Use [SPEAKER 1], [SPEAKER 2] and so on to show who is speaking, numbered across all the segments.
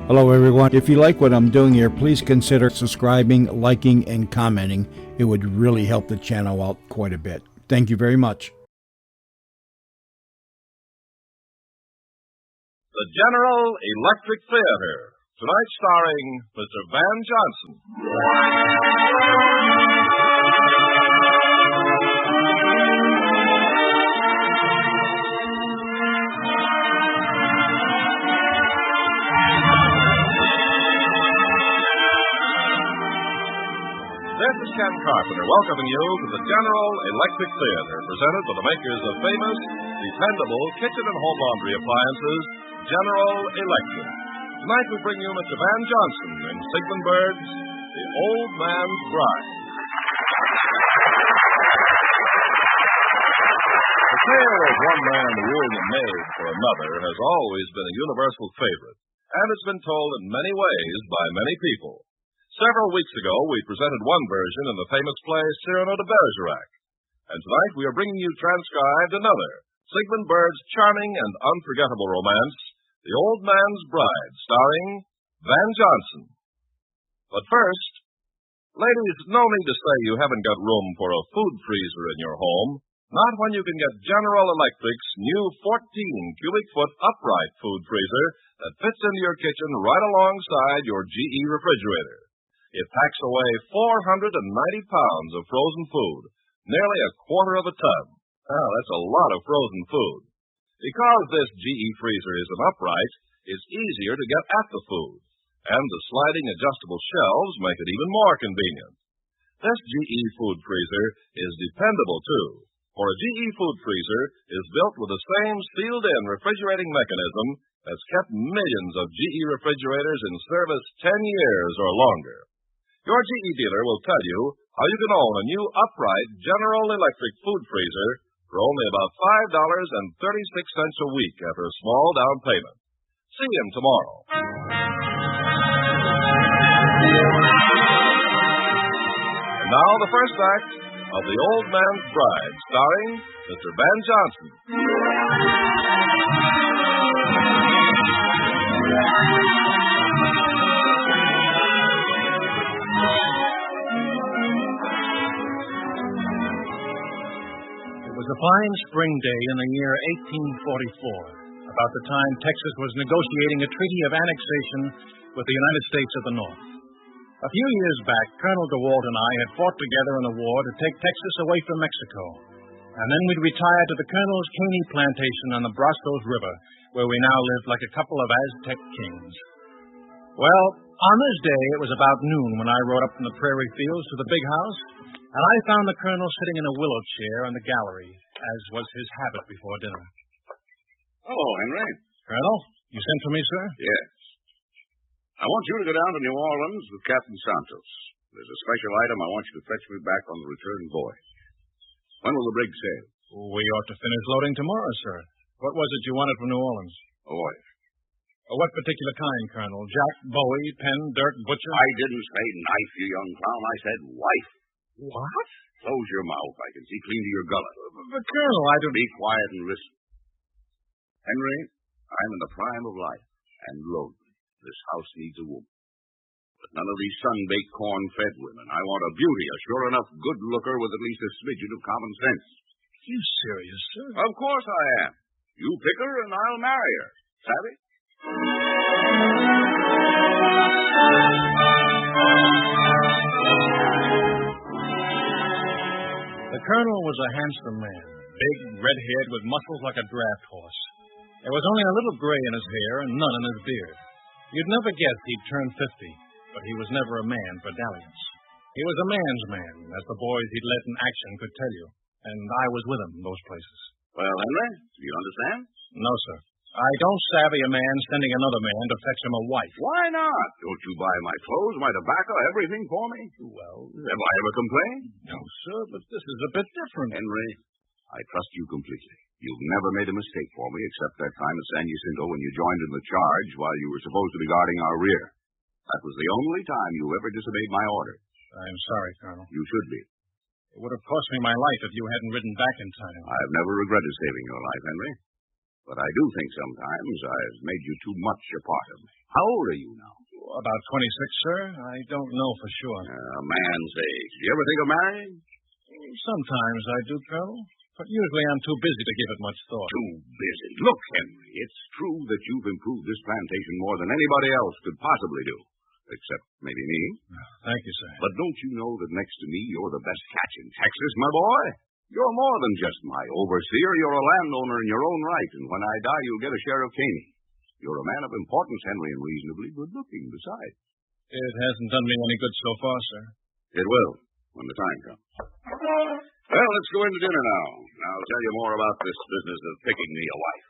[SPEAKER 1] Hello, everyone. If you like what I'm doing here, please consider subscribing, liking, and commenting. It would really help the channel out quite a bit. Thank you very much.
[SPEAKER 2] The General Electric Theater, tonight starring Mr. Van Johnson. This is Ken Carpenter welcoming you to the General Electric Theater, presented by the makers of famous, dependable kitchen and home laundry appliances, General Electric. Tonight we bring you Mr. Van Johnson in Sigmund Bird's The Old Man's Bride. The tale of one man wooing a maid for another has always been a universal favorite, and it's been told in many ways by many people. Several weeks ago, we presented one version in the famous play Cyrano de Bergerac. And tonight we are bringing you transcribed another, Sigmund Bird's charming and unforgettable romance, The Old Man's Bride, starring Van Johnson. But first, ladies, no need to say you haven't got room for a food freezer in your home, not when you can get General Electric's new 14-cubic-foot upright food freezer that fits into your kitchen right alongside your GE refrigerator. It packs away 490 pounds of frozen food, nearly a quarter of a ton. Wow, that's a lot of frozen food. Because this GE freezer is an upright, it's easier to get at the food, and the sliding adjustable shelves make it even more convenient. This GE food freezer is dependable, too, for a GE food freezer is built with the same sealed-in refrigerating mechanism that's kept millions of GE refrigerators in service 10 years or longer. Your GE dealer will tell you how you can own a new upright General Electric food freezer for only about $5.36 a week after a small down payment. See him tomorrow. And now the first act of The Old Man's Bride, starring Mr. Van Johnson.
[SPEAKER 3] It was a fine spring day in the year 1844, about the time Texas was negotiating a treaty of annexation with the United States of the North. A few years back, Colonel DeWalt and I had fought together in a war to take Texas away from Mexico, and then we'd retire to the Colonel's Caney plantation on the Brazos River, where we now lived like a couple of Aztec kings. Well, on this day, it was about noon when I rode up from the prairie fields to the big house, and I found the Colonel sitting in a willow chair in the gallery, as was his habit before dinner.
[SPEAKER 4] Hello, Henry.
[SPEAKER 3] Colonel, you sent for me, sir?
[SPEAKER 4] Yes. I want you to go down to New Orleans with Captain Santos. There's a special item I want you to fetch me back on the return voyage. When will the brig sail?
[SPEAKER 3] We ought to finish loading tomorrow, sir. What was it you wanted from New Orleans?
[SPEAKER 4] A wife.
[SPEAKER 3] What particular kind, Colonel? Jack, Bowie, Penn, Dirk, Butcher?
[SPEAKER 4] I didn't say knife, you young clown. I said wife.
[SPEAKER 3] What?
[SPEAKER 4] Close your mouth. I can see clean to your gullet.
[SPEAKER 3] But, Colonel, I don't...
[SPEAKER 4] Be quiet and listen. Henry, I'm in the prime of life and lonely. This house needs a woman. But none of these sun-baked, corn-fed women. I want a beauty, a sure enough good looker with at least a smidgen of common sense.
[SPEAKER 3] You serious, sir?
[SPEAKER 4] Of course I am. You pick her and I'll marry her. Savvy?
[SPEAKER 3] The Colonel was a handsome man, big, red-haired, with muscles like a draft horse. There was only a little gray in his hair and none in his beard. You'd never guess he'd turned 50, but he was never a man for dalliance. He was a man's man, as the boys he'd led in action could tell you, and I was with him in those places.
[SPEAKER 4] Well, Henry, do you understand?
[SPEAKER 3] No, sir. I don't savvy a man sending another man to fetch him a wife.
[SPEAKER 4] Why not? Don't you buy my clothes, my tobacco, everything for me?
[SPEAKER 3] Well,
[SPEAKER 4] have I ever complained?
[SPEAKER 3] No, sir, but this is a bit different.
[SPEAKER 4] Henry, I trust you completely. You've never made a mistake for me, except that time at San Jacinto when you joined in the charge while you were supposed to be guarding our rear. That was the only time you ever disobeyed my order.
[SPEAKER 3] I'm sorry, Colonel.
[SPEAKER 4] You should be.
[SPEAKER 3] It would have cost me my life if you hadn't ridden back in time.
[SPEAKER 4] I've never regretted saving your life, Henry. But I do think sometimes I've made you too much a part of me. How old are you now?
[SPEAKER 3] About 26, sir. I don't know for sure.
[SPEAKER 4] A man's age. Do you ever think of marrying?
[SPEAKER 3] Sometimes I do, Colonel. But usually I'm too busy to give it much thought.
[SPEAKER 4] Too busy. Look, Henry, it's true that you've improved this plantation more than anybody else could possibly do. Except maybe me.
[SPEAKER 3] Thank you, sir.
[SPEAKER 4] But don't you know that next to me, you're the best catch in Texas, my boy? You're more than just my overseer. You're a landowner in your own right, and when I die, you'll get a share of Caney. You're a man of importance, Henry, and reasonably good-looking besides.
[SPEAKER 3] It hasn't done me any good so far, sir.
[SPEAKER 4] It will, when the time comes. Well, let's go into dinner now. I'll tell you more about this business of picking me a wife.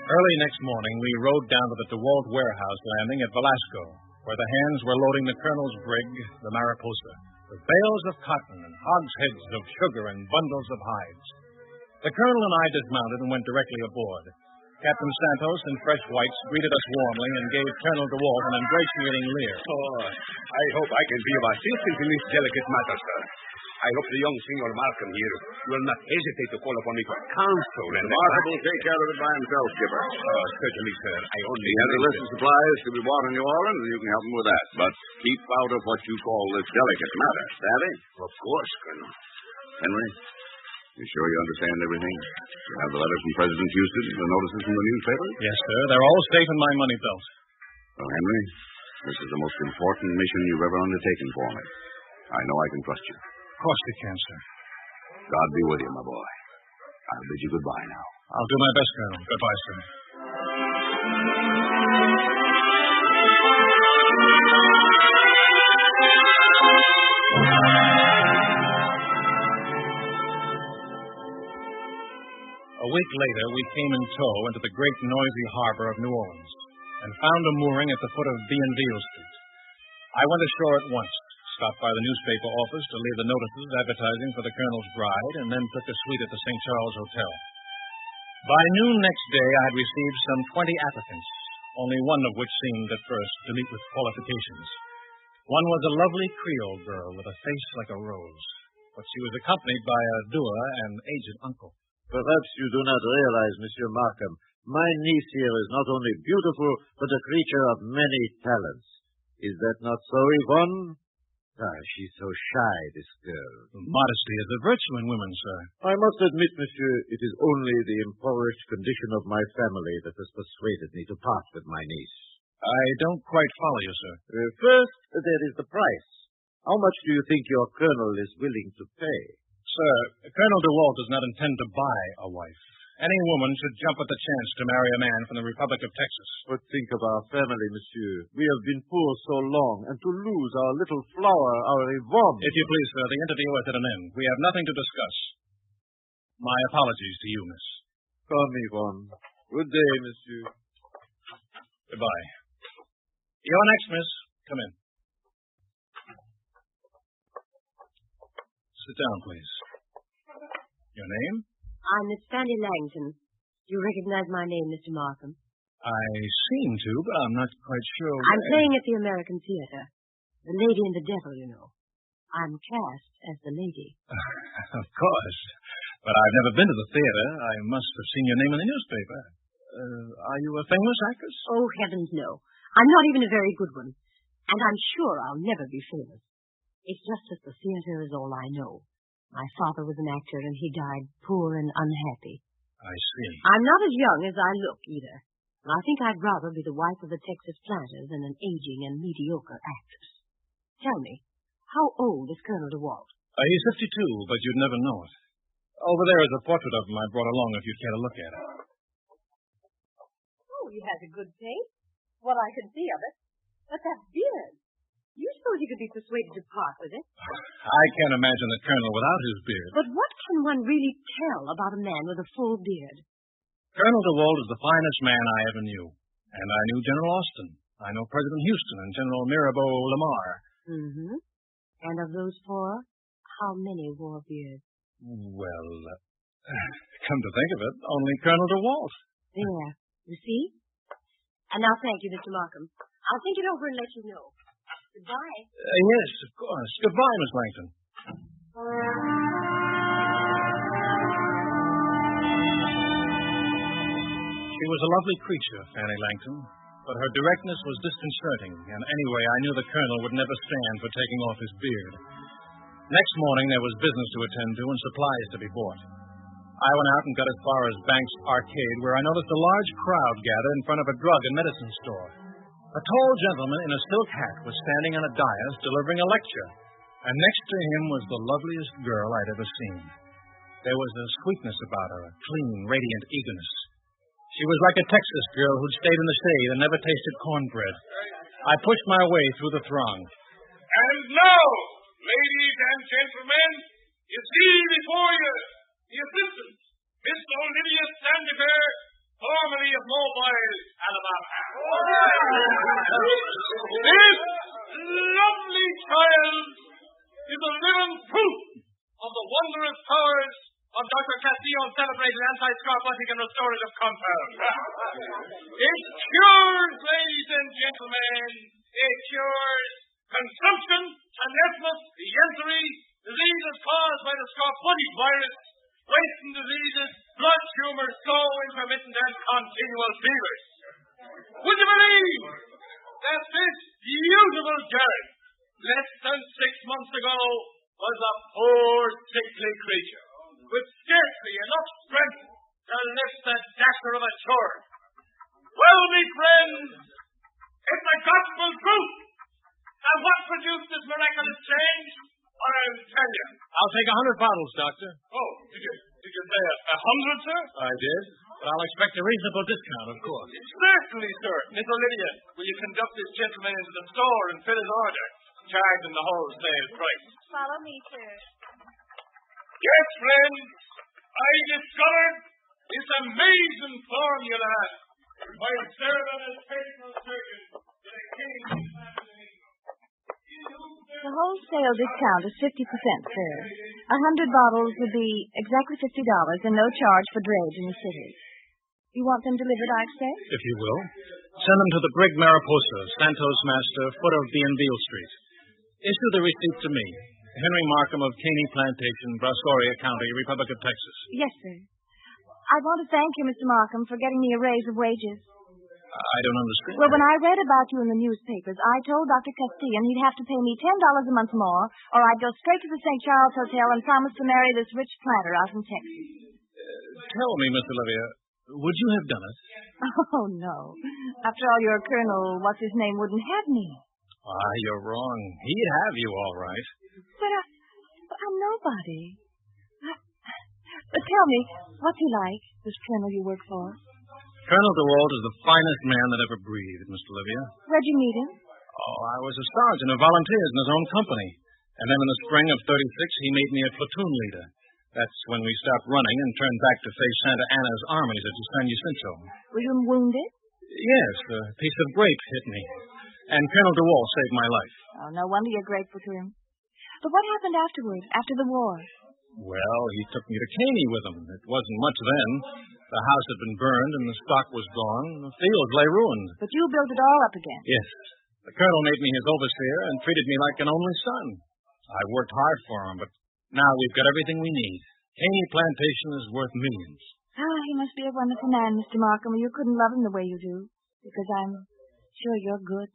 [SPEAKER 3] Early next morning, we rode down to the DeWalt warehouse landing at Velasco, where the hands were loading the colonel's brig, the Mariposa, with bales of cotton and hogsheads of sugar and bundles of hides. The colonel and I dismounted and went directly aboard. Captain Santos in fresh whites greeted us warmly and gave Colonel DeWalt an ingratiating leer.
[SPEAKER 5] Oh, I hope I can be of assistance in this delicate matter, sir. I hope the young Senor Markham here will not hesitate to call upon me for counsel. And
[SPEAKER 4] Markham will take care of it by himself, Skipper.
[SPEAKER 5] Certainly, sir. I only...
[SPEAKER 4] He has a list of supplies to be bought in New Orleans, and you can help him with that. But keep out of what you call this delicate matter, savvy?
[SPEAKER 5] Of course, Colonel.
[SPEAKER 4] Henry, you sure you understand everything? You have the letters from President Houston and the notices from the newspapers?
[SPEAKER 3] Yes, sir. They're all safe in my money belt.
[SPEAKER 4] Well, Henry, this is the most important mission you've ever undertaken for me. I know I can trust you.
[SPEAKER 3] Of course you can, sir.
[SPEAKER 4] God be with you, my boy. I'll bid you goodbye now.
[SPEAKER 3] I'll do my best, Colonel. Goodbye, sir. A week later, we came in tow into the great noisy harbor of New Orleans and found a mooring at the foot of Bienville Street. I went ashore at once, stopped by the newspaper office to leave the notices advertising for the colonel's bride, and then took a suite at the St. Charles Hotel. By noon next day, I had received some 20 applicants, only one of which seemed at first to meet with qualifications. One was a lovely Creole girl with a face like a rose, but she was accompanied by a doer and aged uncle.
[SPEAKER 6] Perhaps you do not realize, Monsieur Markham, my niece here is not only beautiful, but a creature of many talents. Is that not so, Yvonne? She's so shy, this girl.
[SPEAKER 3] Modesty is a virtue in women, sir.
[SPEAKER 6] I must admit, monsieur, it is only the impoverished condition of my family that has persuaded me to part with my niece.
[SPEAKER 3] I don't quite follow you, sir.
[SPEAKER 6] First, there is the price. How much do you think your colonel is willing to pay?
[SPEAKER 3] Sir, Colonel DeWalt does not intend to buy a wife. Any woman should jump at the chance to marry a man from the Republic of Texas.
[SPEAKER 6] But think of our family, monsieur. We have been poor so long, and to lose our little flower, our Yvonne...
[SPEAKER 3] If you please, sir, the interview is at an end. We have nothing to discuss. My apologies to you, miss.
[SPEAKER 6] Come, Yvonne. Good day, monsieur.
[SPEAKER 3] Goodbye. You're next, miss. Come in. Sit down, please. Your name?
[SPEAKER 7] I'm Miss Fanny Langton. Do you recognize my name, Mr. Markham?
[SPEAKER 3] I seem to, but I'm not quite sure.
[SPEAKER 7] I'm playing at the American Theater. The Lady and the Devil, you know. I'm cast as the lady.
[SPEAKER 3] Of course. But I've never been to the theater. I must have seen your name in the newspaper. Are you a famous actress?
[SPEAKER 7] Oh, heavens, no. I'm not even a very good one. And I'm sure I'll never be famous. It's just that the theater is all I know. My father was an actor, and he died poor and unhappy.
[SPEAKER 3] I see.
[SPEAKER 7] I'm not as young as I look, either. And I think I'd rather be the wife of a Texas planter than an aging and mediocre actress. Tell me, how old is Colonel DeWalt?
[SPEAKER 3] He's 52, but you'd never know it. Over there is a portrait of him I brought along if you'd care to look at it.
[SPEAKER 7] Oh, he has a good face. What I can see of it. But that beard. You suppose you could be persuaded to part with it?
[SPEAKER 3] I can't imagine the colonel without his beard.
[SPEAKER 7] But what can one really tell about a man with a full beard?
[SPEAKER 3] Colonel DeWalt is the finest man I ever knew. And I knew General Austin. I know President Houston and General Mirabeau Lamar.
[SPEAKER 7] Mm-hmm. And of those four, how many wore beards?
[SPEAKER 3] Well, come to think of it, only Colonel DeWalt.
[SPEAKER 7] There. You see? And now thank you, Mr. Markham. I'll think it over and let you know. Goodbye.
[SPEAKER 3] Yes, of course. Goodbye, Miss Langton. She was a lovely creature, Fanny Langton, but her directness was disconcerting, and anyway, I knew the colonel would never stand for taking off his beard. Next morning, there was business to attend to and supplies to be bought. I went out and got as far as Bank's Arcade, where I noticed a large crowd gathered in front of a drug and medicine store. A tall gentleman in a silk hat was standing on a dais delivering a lecture, and next to him was the loveliest girl I'd ever seen. There was a sweetness about her, a clean, radiant eagerness. She was like a Texas girl who'd stayed in the shade and never tasted cornbread. I pushed my way through the throng.
[SPEAKER 5] And now, ladies and gentlemen, you see before you the assistant, Miss Olivia Sandifer, formerly of Mobile, Alabama. This lovely child is a living proof of the wondrous powers of Dr. Castillo's celebrated anti-scarbotic and restorative compound. It cures, ladies and gentlemen, it cures consumption, tenesmus, dysentery, diseases caused by the scarbotic virus, wasting diseases, blood tumors, slow, intermittent, and continual fevers. Would you believe that this beautiful girl, less than 6 months ago, was a poor, sickly creature, with scarcely enough strength to lift the dasher of a chore? Well, me friends, it's the gospel truth. And what produced this miraculous change? I'll tell you.
[SPEAKER 3] I'll take 100 bottles, Doctor.
[SPEAKER 5] Oh, did you say 100, sir?
[SPEAKER 3] I did, but I'll expect a reasonable discount, of course.
[SPEAKER 5] Certainly, sir. Miss Olivia, will you conduct this gentleman into the store and fill his order, charging the wholesale price?
[SPEAKER 7] Follow me, sir.
[SPEAKER 5] Yes, friends, I discovered this amazing formula while serving as personal surgeon to the king of family.
[SPEAKER 8] The wholesale discount is 50%, sir. 100 bottles would be exactly $50 and no charge for drayage in the city. You want them delivered, I expect?
[SPEAKER 3] If you will. Send them to the Brig Mariposa, Santos Master, foot of B and Beale Street. Issue the receipt to me, Henry Markham of Caney Plantation, Brasoria County, Republic of Texas.
[SPEAKER 8] Yes, sir. I want to thank you, Mr. Markham, for getting me a raise of wages.
[SPEAKER 3] I don't understand.
[SPEAKER 8] Well, when I read about you in the newspapers, I told Dr. Castillo he'd have to pay me $10 a month more, or I'd go straight to the St. Charles Hotel and promise to marry this rich planter out in Texas.
[SPEAKER 3] Tell me, Miss Olivia, would you have done it?
[SPEAKER 8] Oh, no. After all, your colonel, what's-his-name, wouldn't have me.
[SPEAKER 3] Why, you're wrong. He'd have you, all right.
[SPEAKER 8] But I'm nobody. But tell me, what's he like, this colonel you work for?
[SPEAKER 3] Colonel DeWalt is the finest man that ever breathed, Miss Olivia.
[SPEAKER 8] Where'd you meet him?
[SPEAKER 3] Oh, I was a sergeant who volunteers in his own company. And then in the spring of 36, he made me a platoon leader. That's when we stopped running and turned back to face Santa Anna's armies at San Jacinto.
[SPEAKER 8] Were you wounded?
[SPEAKER 3] Yes, a piece of grape hit me. And Colonel DeWalt saved my life.
[SPEAKER 8] Oh, no wonder you're grateful to him. But what happened afterward, after the war?
[SPEAKER 3] Well, he took me to Caney with him. It wasn't much then. The house had been burned and the stock was gone. The fields lay ruined.
[SPEAKER 8] But you built it all up again.
[SPEAKER 3] Yes. The colonel made me his overseer and treated me like an only son. I worked hard for him, but now we've got everything we need. Caney Plantation is worth millions.
[SPEAKER 8] Ah, he must be a wonderful man, Mr. Markham, or you couldn't love him the way you do. Because I'm sure you're good.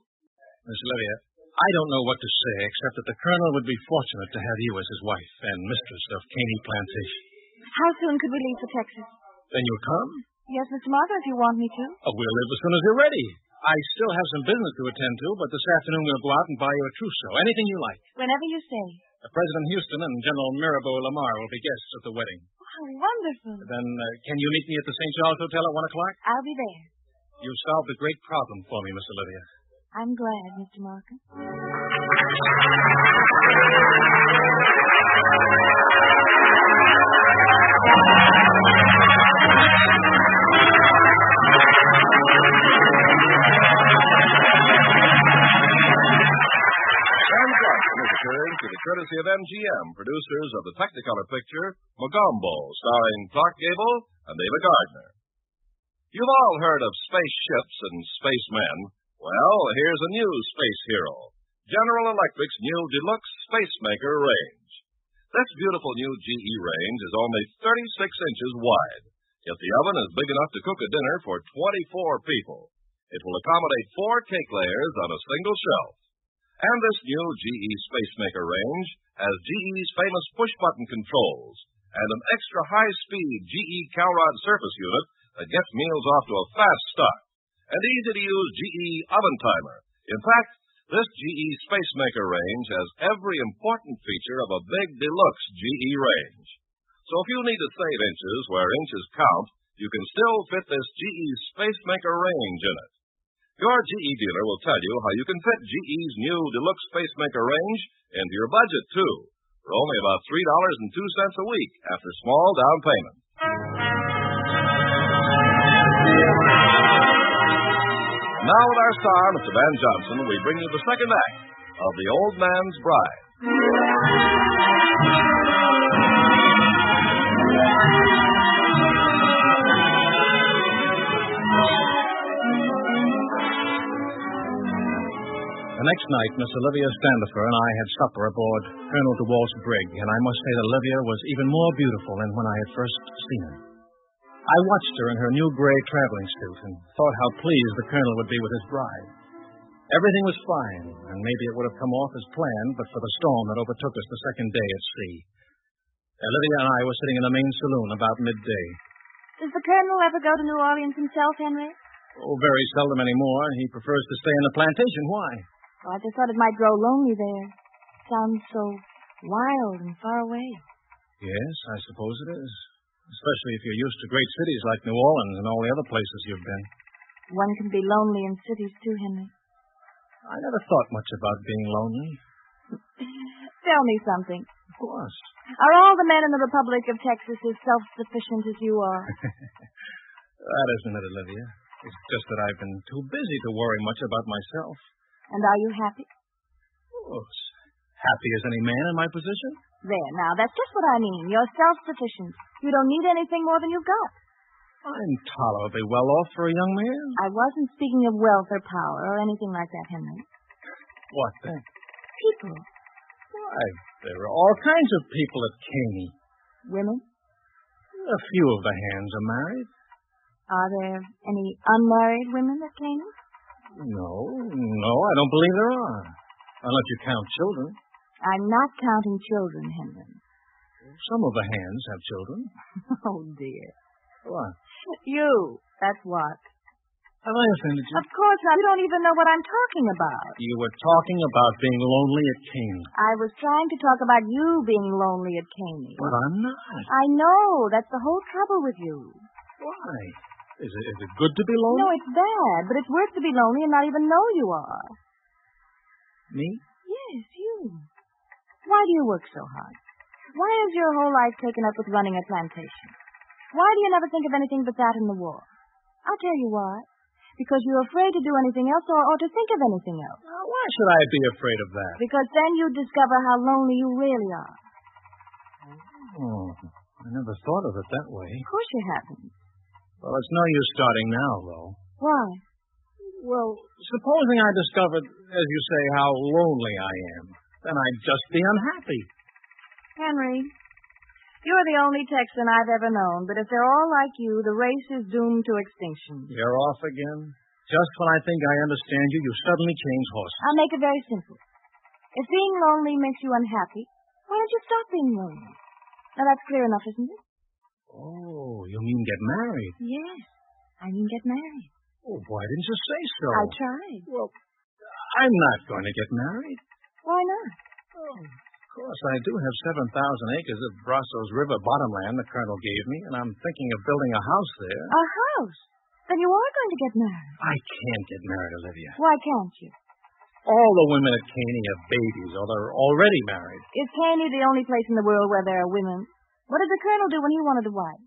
[SPEAKER 3] Miss Olivia, I don't know what to say except that the colonel would be fortunate to have you as his wife and mistress of Caney Plantation.
[SPEAKER 8] How soon could we leave for Texas?
[SPEAKER 3] Then you'll come?
[SPEAKER 8] Yes, Mr. Markham, if you want me to.
[SPEAKER 3] Oh, we'll leave as soon as you're ready. I still have some business to attend to, but this afternoon we'll go out and buy you a trousseau. Anything you like.
[SPEAKER 8] Whenever you say.
[SPEAKER 3] President Houston and General Mirabeau Lamar will be guests at the wedding.
[SPEAKER 8] Oh, how wonderful.
[SPEAKER 3] Then can you meet me at the St. Charles Hotel at 1 o'clock?
[SPEAKER 8] I'll be there.
[SPEAKER 3] You've solved a great problem for me, Miss Olivia.
[SPEAKER 8] I'm glad, Mr. Markham.
[SPEAKER 2] To the courtesy of MGM, producers of the Technicolor picture, Mogombo, starring Clark Gable and Ava Gardner. You've all heard of spaceships and spacemen. Well, here's a new space hero. General Electric's new Deluxe Spacemaker range. This beautiful new GE range is only 36 inches wide, yet the oven is big enough to cook a dinner for 24 people. It will accommodate 4 cake layers on a single shelf. And this new GE Spacemaker range has GE's famous push-button controls and an extra high-speed GE Calrod surface unit that gets meals off to a fast start. An easy-to-use GE oven timer. In fact, this GE Spacemaker range has every important feature of a big deluxe GE range. So if you need to save inches where inches count, you can still fit this GE Spacemaker range in it. Your GE dealer will tell you how you can fit GE's new Deluxe Spacemaker range into your budget, too, for only about $3.02 a week after small down payment. Now with our star, Mr. Van Johnson, we bring you the second act of The Old Man's Bride.
[SPEAKER 3] The next night, Miss Olivia Standifer and I had supper aboard Colonel DeWalt's brig, and I must say that Olivia was even more beautiful than when I had first seen her. I watched her in her new gray traveling suit and thought how pleased the colonel would be with his bride. Everything was fine, and maybe it would have come off as planned but for the storm that overtook us the second day at sea. Olivia and I were sitting in the main saloon about midday.
[SPEAKER 8] Does the colonel ever go to New Orleans himself, Henry?
[SPEAKER 3] Oh, very seldom anymore. He prefers to stay in the plantation. Why?
[SPEAKER 8] Oh, I just thought it might grow lonely there. Sounds so wild and far away.
[SPEAKER 3] Yes, I suppose it is. Especially if you're used to great cities like New Orleans and all the other places you've been.
[SPEAKER 8] One can be lonely in cities, too, Henry.
[SPEAKER 3] I never thought much about being lonely.
[SPEAKER 8] Tell me something.
[SPEAKER 3] Of course.
[SPEAKER 8] Are all the men in the Republic of Texas as self-sufficient as you are?
[SPEAKER 3] That isn't it, Olivia. It's just that I've been too busy to worry much about myself.
[SPEAKER 8] And are you happy?
[SPEAKER 3] Oh, as happy as any man in my position.
[SPEAKER 8] There, now, that's just what I mean. You're self-sufficient. You don't need anything more than you've got.
[SPEAKER 3] I'm tolerably well off for a young man.
[SPEAKER 8] I wasn't speaking of wealth or power or anything like that, Henry.
[SPEAKER 3] What then?
[SPEAKER 8] People.
[SPEAKER 3] Why, there are all kinds of people at Caney.
[SPEAKER 8] Women?
[SPEAKER 3] A few of the hands are married.
[SPEAKER 8] Are there any unmarried women at Caney?
[SPEAKER 3] No, I don't believe there are. Unless you count children.
[SPEAKER 8] I'm not counting children, Henry.
[SPEAKER 3] Some of the hands have children.
[SPEAKER 8] Oh, dear.
[SPEAKER 3] What?
[SPEAKER 8] You. That's what.
[SPEAKER 3] Have I offended you?
[SPEAKER 8] Of course not. You don't even know what I'm talking about.
[SPEAKER 3] You were talking about being lonely at Caney.
[SPEAKER 8] I was trying to talk about you being lonely at Caney.
[SPEAKER 3] But I'm not.
[SPEAKER 8] I know. That's the whole trouble with you.
[SPEAKER 3] Why? Is it good to be lonely?
[SPEAKER 8] No, it's bad, but it's worse to be lonely and not even know you are.
[SPEAKER 3] Me?
[SPEAKER 8] Yes, you. Why do you work so hard? Why is your whole life taken up with running a plantation? Why do you never think of anything but that in the war? I'll tell you why. Because you're afraid to do anything else or to think of anything else.
[SPEAKER 3] Why should I be afraid of that?
[SPEAKER 8] Because then you discover how lonely you really are.
[SPEAKER 3] Oh, I never thought of it that way.
[SPEAKER 8] Of course you haven't.
[SPEAKER 3] Well, it's no use starting now, though.
[SPEAKER 8] Why?
[SPEAKER 3] Well, supposing I discovered, as you say, how lonely I am, then I'd just be unhappy.
[SPEAKER 8] Henry, you're the only Texan I've ever known, but if they're all like you, the race is doomed to extinction.
[SPEAKER 3] You're off again? Just when I think I understand you, you suddenly change horses.
[SPEAKER 8] I'll make it very simple. If being lonely makes you unhappy, why don't you stop being lonely? Now, that's clear enough, isn't it?
[SPEAKER 3] Oh, you mean get married?
[SPEAKER 8] Yes, I mean get married.
[SPEAKER 3] Oh, why didn't you say so?
[SPEAKER 8] I tried.
[SPEAKER 3] Well, I'm not going to get married.
[SPEAKER 8] Why not?
[SPEAKER 3] Oh, of course, I do have 7,000 acres of Brazos River bottomland the Colonel gave me, and I'm thinking of building a house there.
[SPEAKER 8] A house? Then you are going to get married.
[SPEAKER 3] I can't get married, Olivia.
[SPEAKER 8] Why can't you?
[SPEAKER 3] All the women at Caney have babies, or they're already married.
[SPEAKER 8] Is Caney the only place in the world where there are women? What did the Colonel do when he wanted a wife?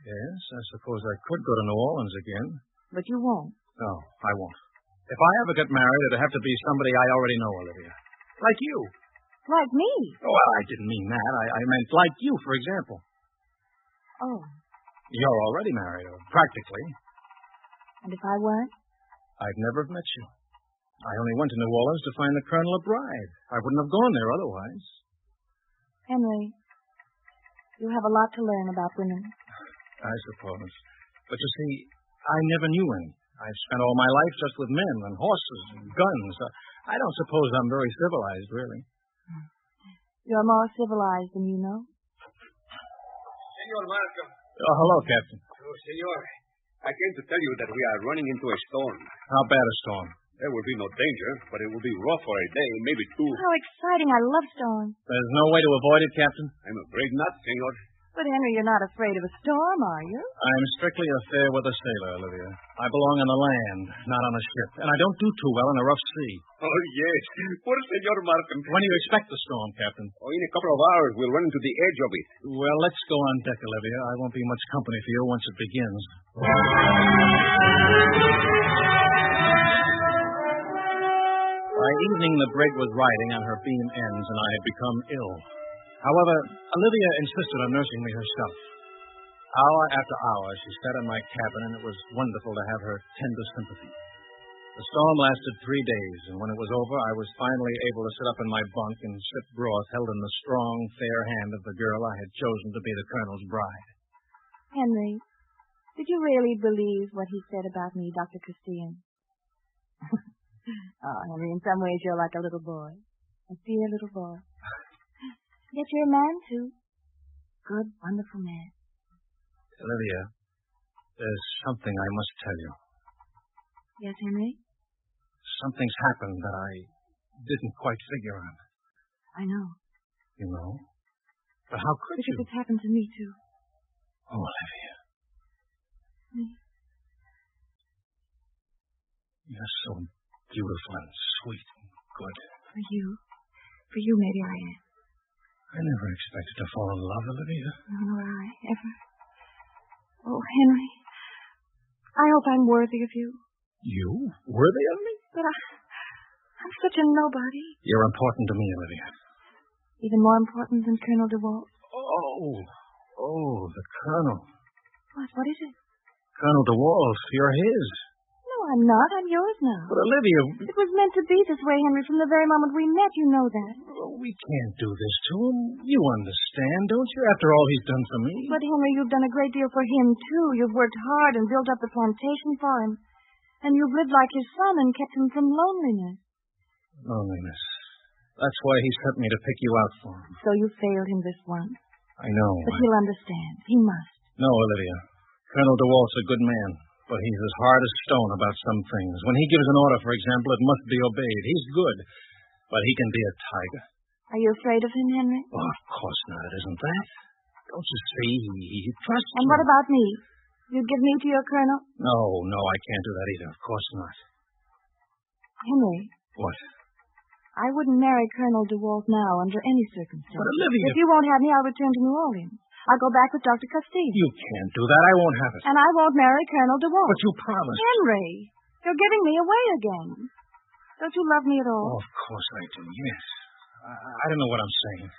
[SPEAKER 3] Yes, I suppose I could go to New Orleans again.
[SPEAKER 8] But you won't.
[SPEAKER 3] No, I won't. If I ever get married, it'll have to be somebody I already know, Olivia. Like you.
[SPEAKER 8] Like me?
[SPEAKER 3] Oh, well, I didn't mean that. I meant like you, for example.
[SPEAKER 8] Oh.
[SPEAKER 3] You're already married, or practically.
[SPEAKER 8] And if I weren't?
[SPEAKER 3] I'd never have met you. I only went to New Orleans to find the Colonel a bride. I wouldn't have gone there otherwise.
[SPEAKER 8] Henry, you have a lot to learn about women.
[SPEAKER 3] I suppose. But you see, I never knew any. I've spent all my life just with men and horses and guns. I don't suppose I'm very civilized, really.
[SPEAKER 8] You're more civilized than you know.
[SPEAKER 5] Senor Markham.
[SPEAKER 3] Oh, hello, Captain.
[SPEAKER 5] Oh, senor. I came to tell you that we are running into a storm.
[SPEAKER 3] How bad a storm?
[SPEAKER 5] There will be no danger, but it will be rough for a day, maybe two.
[SPEAKER 8] How exciting. I love storms.
[SPEAKER 3] There's no way to avoid it, Captain?
[SPEAKER 5] I'm afraid not, senor.
[SPEAKER 8] But, Henry, you're not afraid of a storm, are you?
[SPEAKER 3] I'm strictly a fair-weather sailor, Olivia. I belong on the land, not on a ship. And I don't do too well in a rough sea.
[SPEAKER 5] Oh, yes. Poor Senor Markham.
[SPEAKER 3] When do you expect the storm, Captain?
[SPEAKER 5] Oh, in a couple of hours, we'll run into the edge of it.
[SPEAKER 3] Well, let's go on deck, Olivia. I won't be much company for you once it begins. By evening, the brig was riding on her beam ends, and I had become ill. However, Olivia insisted on nursing me herself. Hour after hour, she sat in my cabin, and it was wonderful to have her tender sympathy. The storm lasted 3 days, and when it was over, I was finally able to sit up in my bunk and sip broth held in the strong, fair hand of the girl I had chosen to be the Colonel's bride.
[SPEAKER 8] Henry, did you really believe what he said about me, Dr. Christine? Oh, Henry, in some ways you're like a little boy. A dear little boy. Yet you're a man, too. Good, wonderful man.
[SPEAKER 3] Olivia, there's something I must tell you.
[SPEAKER 8] Yes, Henry?
[SPEAKER 3] Something's happened that I didn't quite figure on.
[SPEAKER 8] I know.
[SPEAKER 3] You know? But how could
[SPEAKER 8] because
[SPEAKER 3] you?
[SPEAKER 8] It's happened to me, too.
[SPEAKER 3] Oh, Olivia.
[SPEAKER 8] Me?
[SPEAKER 3] You're so beautiful and sweet and good.
[SPEAKER 8] For you, maybe I am.
[SPEAKER 3] I never expected to fall in love, Olivia.
[SPEAKER 8] Nor I, ever. Oh, Henry, I hope I'm worthy of you.
[SPEAKER 3] You? Worthy of me?
[SPEAKER 8] But I'm such a nobody.
[SPEAKER 3] You're important to me, Olivia.
[SPEAKER 8] Even more important than Colonel DeWalt.
[SPEAKER 3] Oh, the Colonel.
[SPEAKER 8] What is it?
[SPEAKER 3] Colonel DeWalt, you're his.
[SPEAKER 8] No, I'm not. I'm yours now.
[SPEAKER 3] But, Olivia...
[SPEAKER 8] It was meant to be this way, Henry, from the very moment we met. You know that.
[SPEAKER 3] We can't do this to him. You understand, don't you? After all he's done for me.
[SPEAKER 8] But, Henry, you've done a great deal for him, too. You've worked hard and built up the plantation for him. And you've lived like his son and kept him from loneliness.
[SPEAKER 3] Loneliness. That's why he sent me to pick you out for him.
[SPEAKER 8] So you failed him this once.
[SPEAKER 3] I know.
[SPEAKER 8] But he'll understand. He must.
[SPEAKER 3] No, Olivia. Colonel DeWalt's a good man, but he's as hard as stone about some things. When he gives an order, for example, it must be obeyed. He's good, but he can be a tiger.
[SPEAKER 8] Are you afraid of him, Henry?
[SPEAKER 3] Oh, of course not. It isn't that. Don't you see? He trusts me.
[SPEAKER 8] And what about me? You'd give me to your colonel?
[SPEAKER 3] No, I can't do that either. Of course not.
[SPEAKER 8] Henry.
[SPEAKER 3] What?
[SPEAKER 8] I wouldn't marry Colonel DeWalt now under any circumstances.
[SPEAKER 3] But, Olivia...
[SPEAKER 8] If you won't have me, I'll return to New Orleans. I'll go back with Dr. Castile.
[SPEAKER 3] You can't do that. I won't have it.
[SPEAKER 8] And I won't marry Colonel DeWalt.
[SPEAKER 3] But you promised.
[SPEAKER 8] Henry, you're giving me away again. Don't you love me at all?
[SPEAKER 3] Oh, of course I do, yes. I don't know what I'm saying.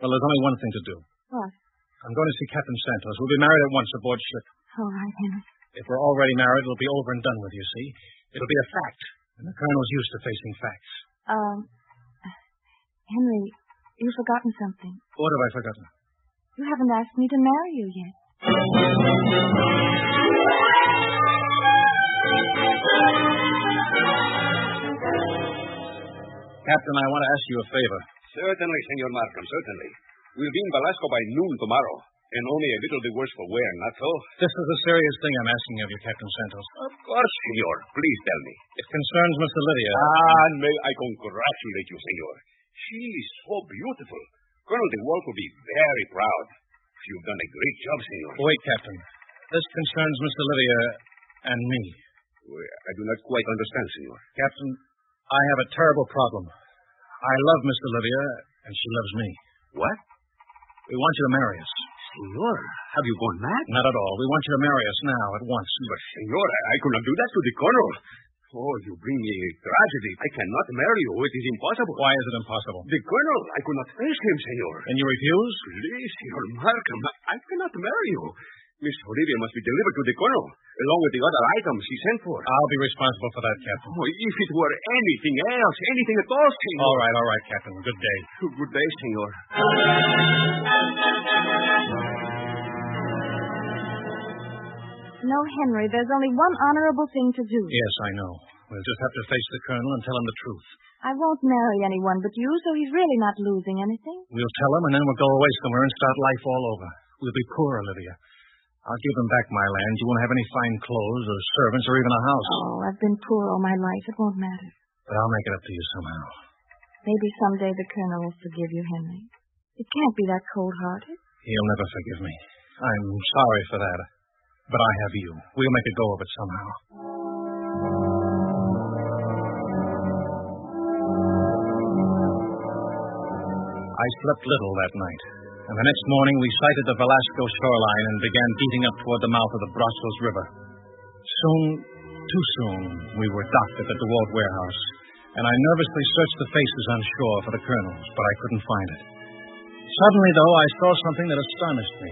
[SPEAKER 3] Well, there's only one thing to do.
[SPEAKER 8] What?
[SPEAKER 3] I'm going to see Captain Santos. We'll be married at once aboard ship.
[SPEAKER 8] All right, Henry.
[SPEAKER 3] If we're already married, it'll be over and done with, you see. It'll be a fact. And the Colonel's used to facing facts.
[SPEAKER 8] Henry, you've forgotten something.
[SPEAKER 3] What have I forgotten?
[SPEAKER 8] You haven't asked me to marry you yet.
[SPEAKER 3] Captain, I want to ask you a favor.
[SPEAKER 5] Certainly, Senor Markham, certainly. We'll be in Velasco by noon tomorrow, and only a little the worse for wear, not so?
[SPEAKER 3] This is a serious thing I'm asking of you, Captain Santos.
[SPEAKER 5] Of course, Senor. Please tell me.
[SPEAKER 3] It concerns Miss Olivia.
[SPEAKER 5] And may I congratulate you, Senor. She is so beautiful. Colonel DeWalt will be very proud. You've done a great job, Senor.
[SPEAKER 3] Wait, Captain. This concerns Miss Olivia and me.
[SPEAKER 5] I do not quite understand, Senor.
[SPEAKER 3] Captain, I have a terrible problem. I love Miss Olivia, and she loves me.
[SPEAKER 5] What?
[SPEAKER 3] We want you to marry us.
[SPEAKER 5] Senor, have you gone mad?
[SPEAKER 3] Not at all. We want you to marry us now, at once.
[SPEAKER 5] But, Senor, I could not do that to the Colonel. Oh, you bring me a tragedy. I cannot marry you. It is impossible.
[SPEAKER 3] Why is it impossible?
[SPEAKER 5] The Colonel, I could not face him, Senor.
[SPEAKER 3] And you refuse?
[SPEAKER 5] Please, Senor Markham, I cannot marry you.
[SPEAKER 9] Miss Olivia must be delivered to the colonel, along with the other items he sent for.
[SPEAKER 3] I'll be responsible for that, Captain.
[SPEAKER 9] Oh, if it were anything else, anything at all, senor.
[SPEAKER 3] All right, Captain. Good day.
[SPEAKER 9] Good day, senor.
[SPEAKER 8] No, Henry, there's only one honorable thing to do.
[SPEAKER 3] Yes, I know. We'll just have to face the colonel and tell him the truth.
[SPEAKER 8] I won't marry anyone but you, so he's really not losing anything.
[SPEAKER 3] We'll tell him, and then we'll go away somewhere and start life all over. We'll be poor, Olivia. I'll give him back my land. You won't have any fine clothes or servants or even a house.
[SPEAKER 8] Oh, I've been poor all my life. It won't matter.
[SPEAKER 3] But I'll make it up to you somehow.
[SPEAKER 8] Maybe someday the colonel will forgive you, Henry. It can't be that cold-hearted.
[SPEAKER 3] He'll never forgive me. I'm sorry for that. But I have you. We'll make a go of it somehow. I slept little that night, and the next morning we sighted the Velasco shoreline and began beating up toward the mouth of the Brazos River. Soon, too soon, we were docked at the DeWalt warehouse, and I nervously searched the faces on shore for the colonel's, but I couldn't find it. Suddenly, though, I saw something that astonished me.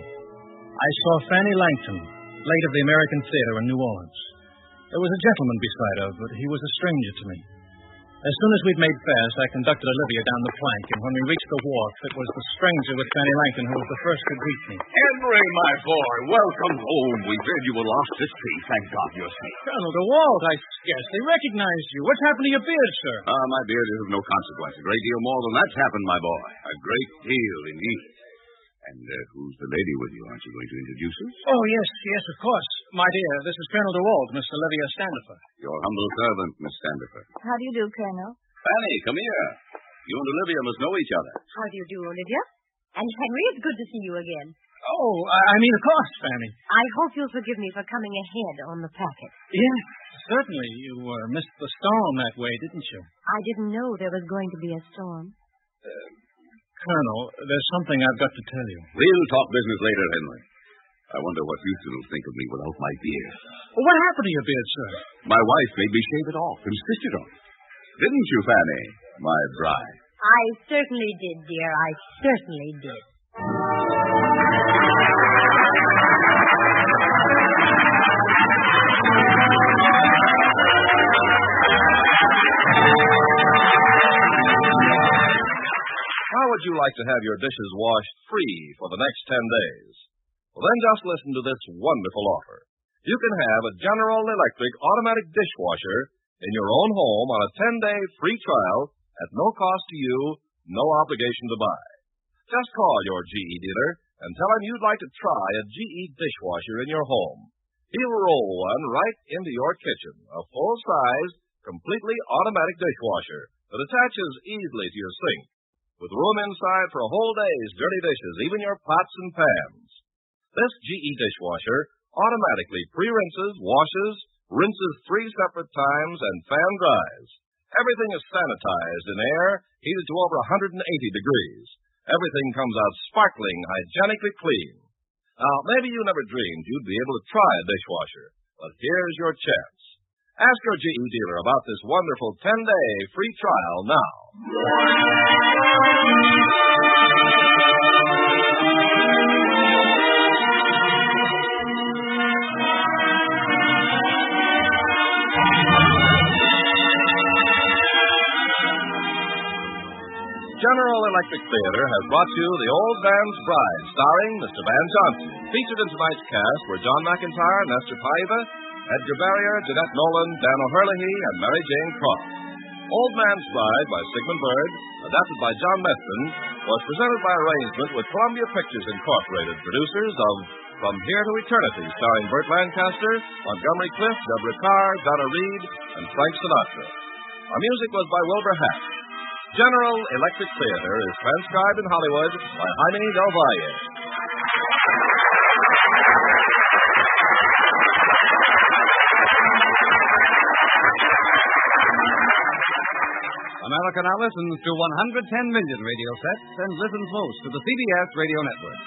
[SPEAKER 3] I saw Fanny Langton, late of the American Theater in New Orleans. There was a gentleman beside her, but he was a stranger to me. As soon as we'd made fast, I conducted Olivia down the plank, and when we reached the wharf, it was the stranger with Fanny Langton who was the first to greet me.
[SPEAKER 4] Henry, my boy, welcome home. We feared you were lost at sea. Thank God you're safe.
[SPEAKER 3] Colonel DeWalt, I scarcely recognized you. What's happened to your beard, sir?
[SPEAKER 4] My beard is of no consequence. A great deal more than that's happened, my boy. A great deal, indeed. And who's the lady with you? Aren't you going to introduce us?
[SPEAKER 3] Oh, yes, of course. My dear, this is Colonel DeWalt, Miss Olivia Standifer.
[SPEAKER 4] Your humble servant, Miss Standifer.
[SPEAKER 8] How do you do, Colonel?
[SPEAKER 4] Fanny, come here. You and Olivia must know each other.
[SPEAKER 7] How do you do, Olivia? And Henry, it's good to see you again.
[SPEAKER 3] Oh, I mean, of course, Fanny.
[SPEAKER 7] I hope you'll forgive me for coming ahead on the packet.
[SPEAKER 3] Yes, certainly. You missed the storm that way, didn't you?
[SPEAKER 7] I didn't know there was going to be a storm.
[SPEAKER 3] Colonel, there's something I've got to tell you.
[SPEAKER 4] We'll talk business later, Henry. I wonder what you two will think of me without my beard.
[SPEAKER 3] Well, what happened to your beard, sir?
[SPEAKER 4] My wife made me shave it off, insisted on it. Didn't you, Fanny, my bride?
[SPEAKER 7] I certainly did, dear. I certainly did.
[SPEAKER 2] How would you like to have your dishes washed free for the next 10 days? Well, then just listen to this wonderful offer. You can have a General Electric automatic dishwasher in your own home on a 10-day free trial at no cost to you, no obligation to buy. Just call your GE dealer and tell him you'd like to try a GE dishwasher in your home. He'll roll one right into your kitchen, a full-size, completely automatic dishwasher that attaches easily to your sink, with room inside for a whole day's dirty dishes, even your pots and pans. This GE dishwasher automatically pre-rinses, washes, rinses 3 separate times, and fan dries. Everything is sanitized in air, heated to over 180 degrees. Everything comes out sparkling, hygienically clean. Now, maybe you never dreamed you'd be able to try a dishwasher, but here's your chance. Ask your GE dealer about this wonderful 10-day free trial now. General Electric Theater has brought you The Old Man's Bride, starring Mr. Van Johnson. Featured in tonight's cast were John McIntyre, Nestor Paiva, Edgar Barrier, Jeanette Nolan, Dan O'Herlihy, and Mary Jane Croft. Old Man's Bride by Sigmund Bird, adapted by John Meston, was presented by arrangement with Columbia Pictures Incorporated, producers of From Here to Eternity, starring Burt Lancaster, Montgomery Clift, Deborah Carr, Donna Reed, and Frank Sinatra. Our music was by Wilbur Hatch. General Electric Theater is transcribed in Hollywood by Jaime Del Valle.
[SPEAKER 10] America now listens to 110 million radio sets and listens most to the CBS radio network.